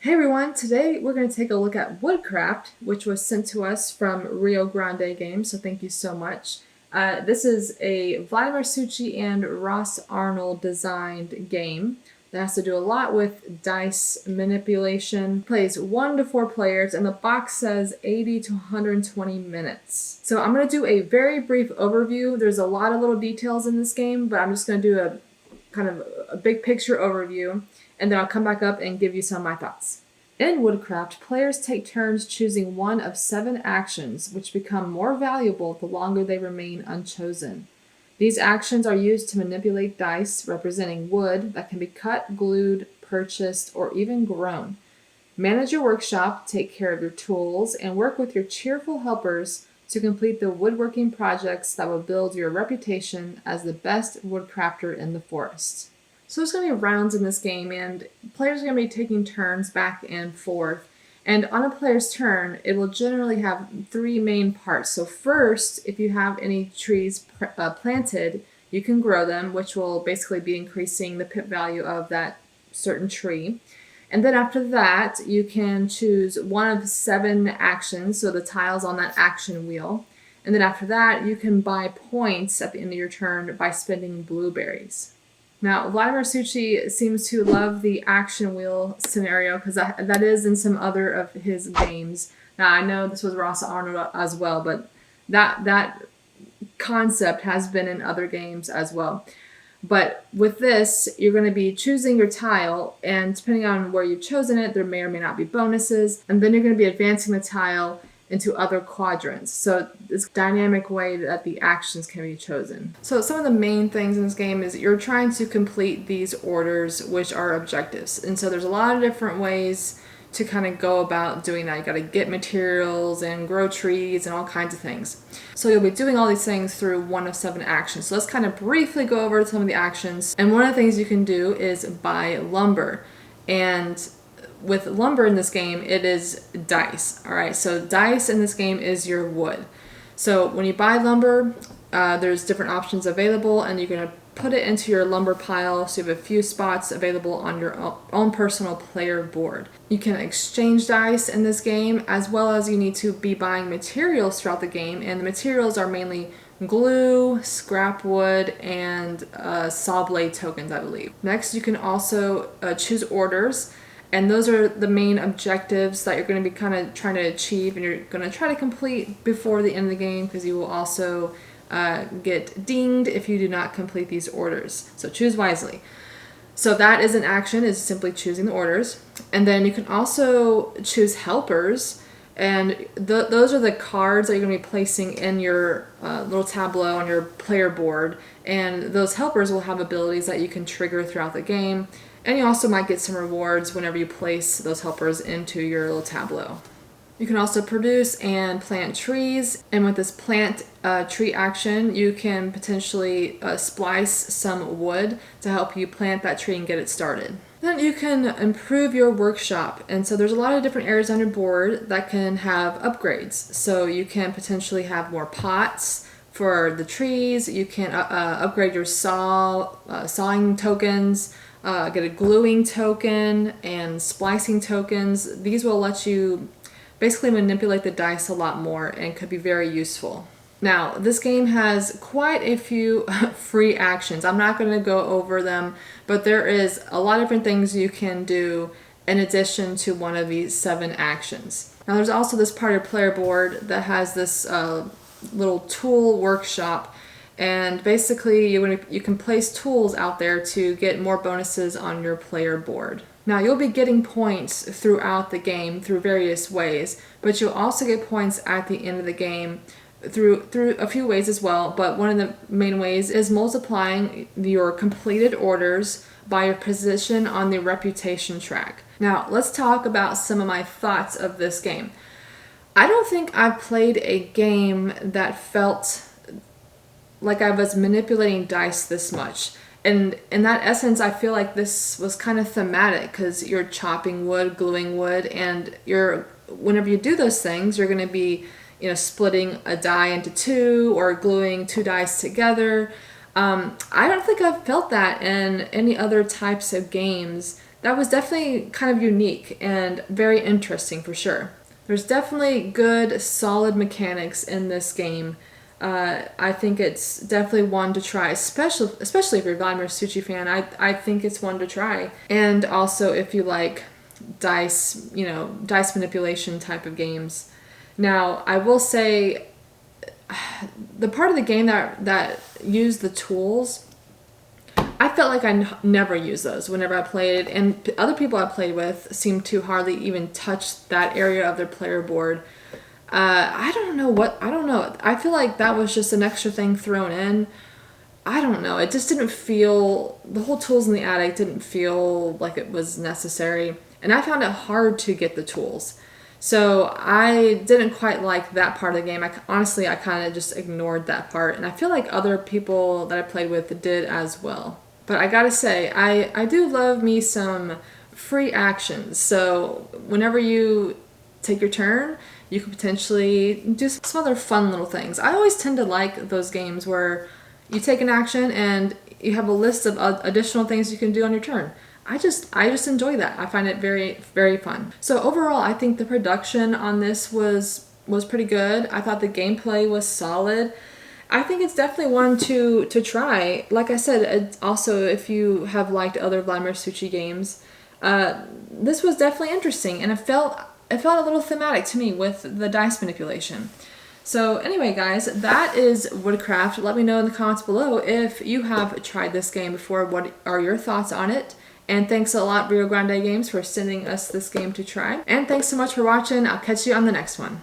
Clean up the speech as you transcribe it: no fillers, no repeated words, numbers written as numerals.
Hey everyone, today we're going to take a look at Woodcraft, which was sent to us from Rio Grande Games, so thank you so much. This is a Vladimir Succi and Ross Arnold designed game that has to do a lot with dice manipulation. Plays 1 to 4 players, and the box says 80 to 120 minutes. So I'm going to do a very brief overview. There's a lot of little details in this game, but I'm just going to do a kind of a big picture overview, and then I'll come back up and give you some of my thoughts. In Woodcraft, players take turns choosing one of 7 actions, which become more valuable the longer they remain unchosen. These actions are used to manipulate dice representing wood that can be cut, glued, purchased, or even grown. Manage your workshop, take care of your tools, and work with your cheerful helpers to complete the woodworking projects that will build your reputation as the best woodcrafter in the forest. So there's going to be rounds in this game, and players are going to be taking turns back and forth. And on a player's turn, it will generally have 3 main parts. So first, if you have any trees planted, you can grow them, which will basically be increasing the pip value of that certain tree. And then after that, you can choose one of 7 actions, so the tiles on that action wheel. And then after that, you can buy points at the end of your turn by spending blueberries. Now, Vladimir Succi seems to love the action wheel scenario because that is in some other of his games. Now, I know this was Ross Arnold as well, but that concept has been in other games as well. But with this, you're going to be choosing your tile, and depending on where you've chosen it, there may or may not be bonuses. And then you're going to be advancing the tile into other quadrants. So this dynamic way that the actions can be chosen. So some of the main things in this game is you're trying to complete these orders, which are objectives. And so there's a lot of different ways to kind of go about doing that. You got to get materials and grow trees and all kinds of things. So you'll be doing all these things through one of 7 actions. So let's kind of briefly go over some of the actions. And one of the things you can do is buy lumber. And with lumber in this game, it is dice. All right, so dice in this game is your wood. So when you buy lumber, there's different options available, and you're going to put it into your lumber pile, so you have a few spots available on your own personal player board. You can exchange dice in this game, as well as you need to be buying materials throughout the game, and the materials are mainly glue, scrap wood, and saw blade tokens, I believe. Next, you can also choose orders. And those are the main objectives that you're going to be kind of trying to achieve, and you're going to try to complete before the end of the game, because you will also get dinged if you do not complete these orders. So choose wisely. So that is an action, is simply choosing the orders. And then you can also choose helpers, and those are the cards that you're going to be placing in your little tableau on your player board. And those helpers will have abilities that you can trigger throughout the game. And you also might get some rewards whenever you place those helpers into your little tableau. You can also produce and plant trees, and with this plant tree action, you can potentially splice some wood to help you plant that tree and get it started. Then you can improve your workshop, and so there's a lot of different areas on your board that can have upgrades. So you can potentially have more pots for the trees. You can upgrade your sawing tokens. Get a gluing token and splicing tokens. These will let you basically manipulate the dice a lot more and could be very useful. Now, this game has quite a few free actions. I'm not going to go over them, but there is a lot of different things you can do in addition to one of these 7 actions. Now, there's also this part of your player board that has this little tool workshop. And basically, you can place tools out there to get more bonuses on your player board. Now, you'll be getting points throughout the game through various ways, but you'll also get points at the end of the game through a few ways as well. But one of the main ways is multiplying your completed orders by your position on the reputation track. Now, let's talk about some of my thoughts of this game. I don't think I've played a game that felt like I was manipulating dice this much. And in that essence, I feel like this was kind of thematic, because you're chopping wood, gluing wood, and whenever you do those things, you're going to be, splitting a die into 2 or gluing 2 dice together. I don't think I've felt that in any other types of games that was definitely kind of unique and very interesting for sure. There's definitely good, solid mechanics in this game. I think it's definitely one to try, especially if you're a Vladimir Suchi fan. I think it's one to try. And also if you like dice, dice manipulation type of games. Now, I will say the part of the game that used the tools, I felt like I never used those whenever I played, and other people I played with seemed to hardly even touch that area of their player board. I don't know. I feel like that was just an extra thing thrown in. I don't know. It just didn't feel, the whole tools in the attic didn't feel like it was necessary. And I found it hard to get the tools. So I didn't quite like that part of the game. Honestly, I kind of just ignored that part. And I feel like other people that I played with did as well. But I gotta say, I do love me some free actions. So whenever you take your turn, you could potentially do some other fun little things. I always tend to like those games where you take an action and you have a list of additional things you can do on your turn. I just enjoy that. I find it very, very fun. So overall, I think the production on this was pretty good. I thought the gameplay was solid. I think it's definitely one to try. Like I said, it's also if you have liked other Vladimir Suchi games, this was definitely interesting, and it felt a little thematic to me with the dice manipulation. So anyway, guys, that is Woodcraft. Let me know in the comments below if you have tried this game before. What are your thoughts on it? And thanks a lot, Rio Grande Games, for sending us this game to try. And thanks so much for watching. I'll catch you on the next one.